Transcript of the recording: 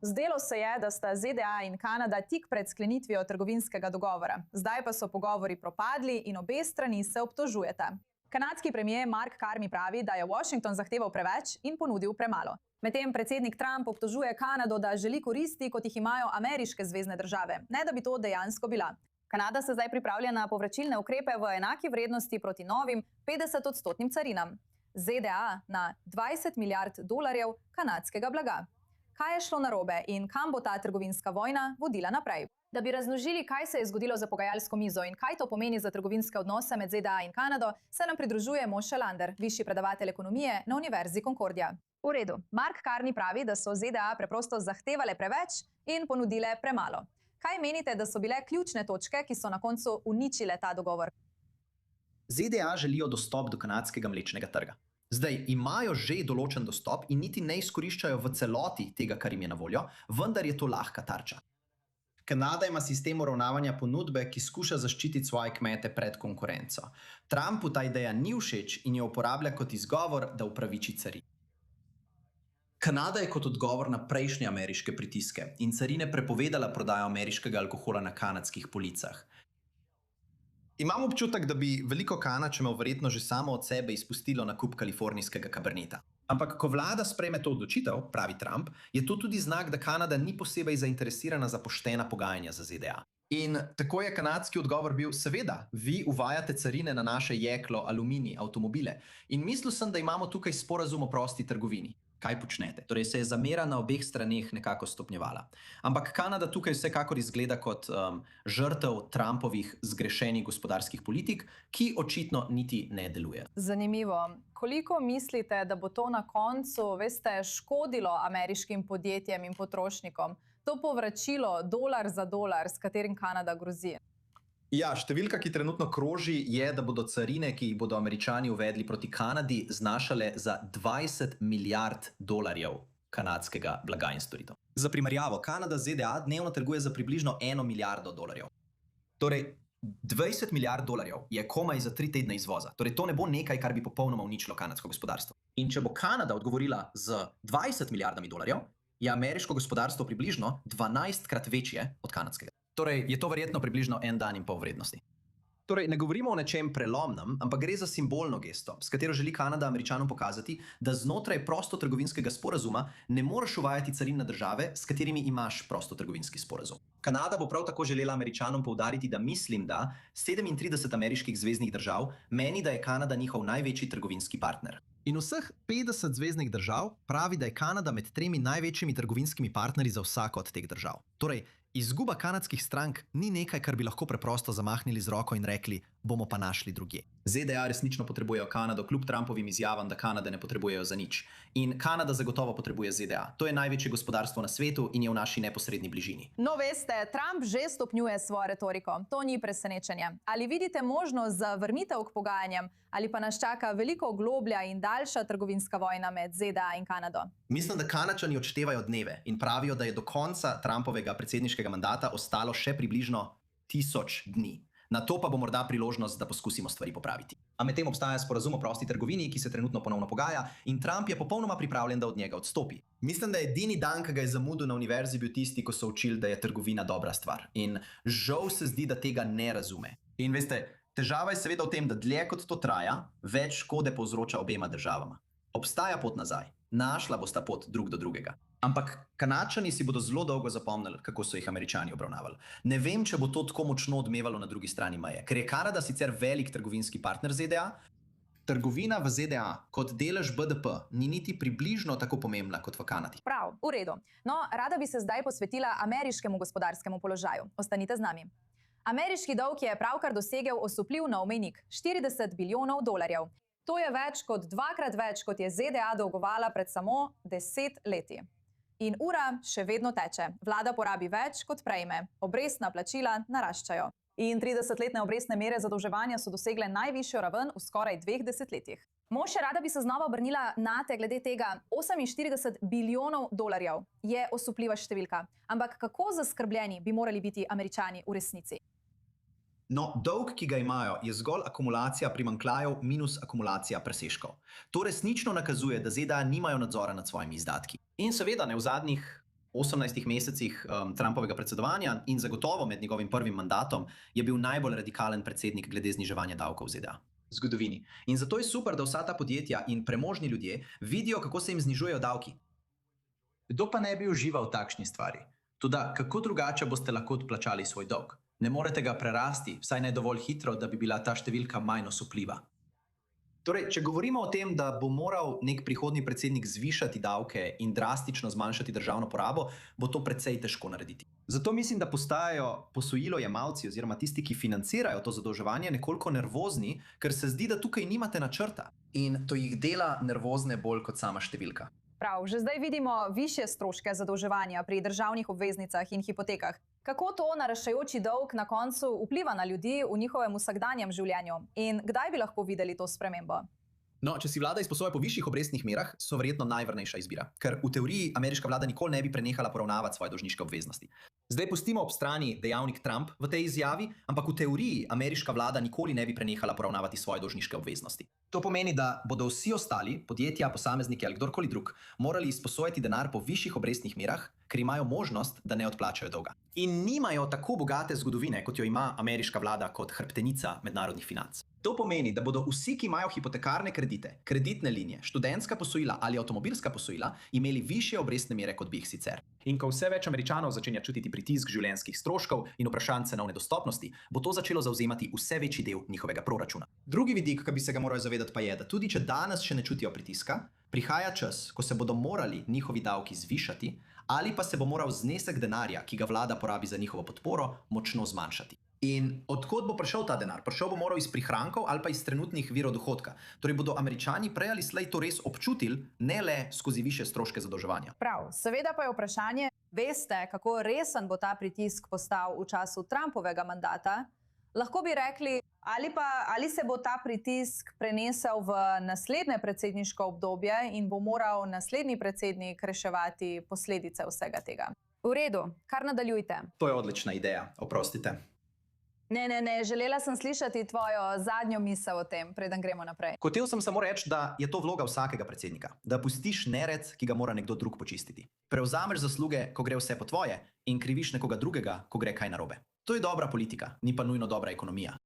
Zdelo se je, da sta ZDA in Kanada tik pred sklenitvijo trgovinskega dogovora. Zdaj pa so pogovori propadli in obe strani se obtožujeta. Kanadski premier Mark Carney pravi, da je Washington zahteval preveč in ponudil premalo. Medtem predsednik Trump obtožuje Kanado, da želi koristi, kot jih imajo ameriške zvezne države, ne da bi to dejansko bila. Kanada se zdaj pripravlja na povračilne ukrepe v enaki vrednosti proti novim 50-odstotnim carinam. ZDA na $20 milijard kanadskega blaga. Kaj je šlo narobe in kam bo ta trgovinska vojna vodila naprej? Da bi razložili, kaj se je zgodilo za pogajalsko mizo in kaj to pomeni za trgovinske odnose med ZDA in Kanado, se nam pridružuje Moshe Lander, višji predavatelj ekonomije na Univerzi Concordia. V redu, Mark Carney pravi, da so ZDA preprosto zahtevale preveč in ponudile premalo. Kaj menite, da so bile ključne točke, ki so na koncu uničile ta dogovor? ZDA želijo dostop do kanadskega mlečnega trga. Zdaj imajo že določen dostop in niti ne izkoriščajo v celoti tega, kar jim je na voljo, vendar je to lahka tarča. Kanada ima sistem uravnavanja ponudbe, ki skuša zaščititi svoje kmete pred konkurenco. Trumpu ta ideja ni všeč in jo uporablja kot izgovor, da upraviči carine. Kanada je kot odgovor na prejšnje ameriške pritiske in carine prepovedala prodajo ameriškega alkohola na kanadskih policah. Imam občutek, da bi veliko Kanačev verjetno že samo od sebe izpustilo nakup kalifornijskega kaberneta. Ampak ko vlada sprejme to odločitev, pravi Trump, je to tudi znak, da Kanada ni posebej zainteresirana za poštena pogajanja za ZDA. In tako je kanadski odgovor bil: seveda, vi uvajate carine na naše jeklo, aluminij, avtomobile. In mislil sem, da imamo tukaj sporazum o prosti trgovini. Kaj počnete? Torej se je zamera na obeh straneh nekako stopnjevala. Ampak Kanada tukaj vsekakor izgleda kot žrtev Trumpovih zgrešenih gospodarskih politik, ki očitno niti ne deluje. Zanimivo. Koliko mislite, da bo to na koncu, škodilo ameriškim podjetjem in potrošnikom? To povračilo dolar za dolar, s katerim Kanada grozi. Ja, številka, ki trenutno kroži, je, da bodo carine, ki jih bodo Američani uvedli proti Kanadi, znašale za $20 milijard kanadskega blaga in storitev. Za primerjavo, Kanada z ZDA dnevno trguje za približno $1 milijardo. Torej, $20 milijard je komaj za 3 tedne izvoza. Torej, to ne bo nekaj, kar bi popolnoma uničilo kanadsko gospodarstvo. In če bo Kanada odgovorila z $20 milijardami, je ameriško gospodarstvo približno 12-krat večje od kanadskega. Torej, je to verjetno približno 1 dan in pol vrednosti. Torej, ne govorimo o nečem prelomnem, ampak gre za simbolno gesto, s katero želi Kanada Američanom pokazati, da znotraj prostotrgovinskega sporazuma ne moreš uvajati carin na države, s katerimi imaš prostotrgovinski sporazum. Kanada bo prav tako želela Američanom poudariti, da mislim, da 37 ameriških zveznih držav meni, da je Kanada njihov največji trgovinski partner. In vseh 50 zveznih držav pravi, da je Kanada med 3 največjimi trgovinskimi partnerji za vsako od teh držav. Torej, izguba kanadskih strank ni nekaj, kar bi lahko preprosto zamahnili z roko in rekli, bomo pa našli drugje. ZDA resnično potrebujejo Kanado, kljub Trumpovim izjavam, da Kanade ne potrebujejo za nič. In Kanada zagotovo potrebuje ZDA. To je največje gospodarstvo na svetu in je v naši neposredni bližini. No, veste, Trump že stopnjuje svojo retoriko. To ni presenečenje. Ali vidite možnost za vrnitev k pogajanjem, ali pa nas čaka veliko globlja in daljša trgovinska vojna med ZDA in Kanado? Mislim, da Kanačani odštevajo dneve in pravijo, da je do konca Trumpovega predsedniškega mandata ostalo še približno 1000 dni. Na to pa bo morda priložnost, da poskusimo stvari popraviti. A medtem obstaja sporazum o prosti trgovini, ki se trenutno ponovno pogaja, in Trump je popolnoma pripravljen, da od njega odstopi. Mislim, da je edini dan, ki ga je zamudil na univerzi, bil tisti, ko so učili, da je trgovina dobra stvar. In žal se zdi, da tega ne razume. In veste, težava je seveda v tem, da dlje kot to traja, več škode povzroča obema državama. Obstaja pot nazaj. Našla bosta pot drug do drugega. Ampak Kanačani si bodo zelo dolgo zapomnili, kako so jih Američani obravnavali. Ne vem, če bo to tako močno odmevalo na drugi strani meje, ker je Kanada sicer velik trgovinski partner ZDA. Trgovina v ZDA kot delež BDP ni niti približno tako pomembna kot v Kanadi. Prav, v redu. No, rada bi se zdaj posvetila ameriškemu gospodarskemu položaju. Ostanite z nami. Ameriški dolg je pravkar dosegel osupljiv nov mejnik $40 bilijonov. To je več kot 2-krat več, kot je ZDA dolgovala pred samo 10 leti. In ura še vedno teče. Vlada porabi več, kot prejme. Obrestna plačila naraščajo. In 30-letne obrestne mere zadolževanja so dosegle najvišjo raven v skoraj 2 desetletjih. Moshe, rada bi se znova obrnila nate glede tega. $48 bilijonov je osupljiva številka. Ampak kako zaskrbljeni bi morali biti Američani v resnici? No, dolg, ki ga imajo, je zgolj akumulacija primanjkljajev minus akumulacija presežkov. To resnično nakazuje, da ZDA nimajo nadzora nad svojimi izdatki. In seveda ne v zadnjih 18 mesecih Trumpovega predsedovanja in zagotovo med njegovim prvim mandatom je bil najbolj radikalen predsednik glede zniževanja davkov v ZDA. V zgodovini. In zato je super, da vsa ta podjetja in premožni ljudje vidijo, kako se jim znižujejo davki. Kdo pa ne bi užival v takšni stvari? Toda, kako drugače boste lahko odplačali svoj dolg? Ne morete ga prerasti, vsaj ne dovolj hitro, da bi bila ta številka manj osupljiva. Torej, če govorimo o tem, da bo moral nek prihodnji predsednik zvišati davke in drastično zmanjšati državno porabo, bo to precej težko narediti. Zato mislim, da postajajo posojilojemalci oziroma tisti, ki financirajo to zadolževanje, nekoliko nervozni, ker se zdi, da tukaj nimate načrta. In to jih dela nervozne bolj kot sama številka. Prav, že zdaj vidimo višje stroške zadolževanja pri državnih obveznicah in hipotekah. Kako to naraščajoči dolg na koncu vpliva na ljudi v njihovem vsakdanjem življenju in kdaj bi lahko videli to spremembo? No, če si vlada izposoja po višjih obrestnih merah, so verjetno najvarnejša izbira, ker v teoriji ameriška vlada nikoli ne bi prenehala poravnavati svoje dolžniške obveznosti. Zdaj pustimo ob strani dejavnik Trump v tej izjavi, ampak v teoriji ameriška vlada nikoli ne bi prenehala poravnavati svoje dolžniške obveznosti. To pomeni, da bodo vsi ostali, podjetja, posamezniki ali kdorkoli drug, morali izposojati denar po višjih obrestnih merah, ker imajo možnost, da ne odplačajo dolga. In nimajo tako bogate zgodovine, kot jo ima ameriška vlada kot hrbtenica mednarodnih financ. To pomeni, da bodo vsi, ki imajo hipotekarne kredite, kreditne linije, študentska posojila ali avtomobilska posojila, imeli višje obrestne mere, kot bi jih sicer. In ko vse več Američanov začenja čutiti pritisk življenjskih stroškov in vprašanj cenovne dostopnosti, bo to začelo zavzemati vse večji del njihovega proračuna. Drugi vidik, ki bi se ga morali zavedati, pa je, da tudi če danes še ne čutijo pritiska, prihaja čas, ko se bodo morali njihovi davki zvišati ali pa se bo moral znesek denarja, ki ga vlada porabi za njihovo podporo, močno zmanjšati. In odkot bo prišel ta denar? Prišel bo moral iz prihrankov ali pa iz trenutnih virov dohodka. Torej bodo Američani prej ali slej to res občutili, ne le skozi višje stroške zadolževanja. Prav, seveda pa je vprašanje, veste, kako resen bo ta pritisk postal v času Trumpovega mandata? Lahko bi rekli, ali se bo ta pritisk prenesel v naslednje predsedniško obdobje in bo moral naslednji predsednik reševati posledice vsega tega. V redu, kar nadaljujte. To je odlična ideja, oprostite. Ne, želela sem slišati tvojo zadnjo misel o tem, preden gremo naprej. Hotel sem samo reči, da je to vloga vsakega predsednika, da pustiš nered, ki ga mora nekdo drug počistiti. Prevzameš zasluge, ko gre vse po tvoje, in kriviš nekoga drugega, ko gre kaj narobe. To je dobra politika, ni pa nujno dobra ekonomija.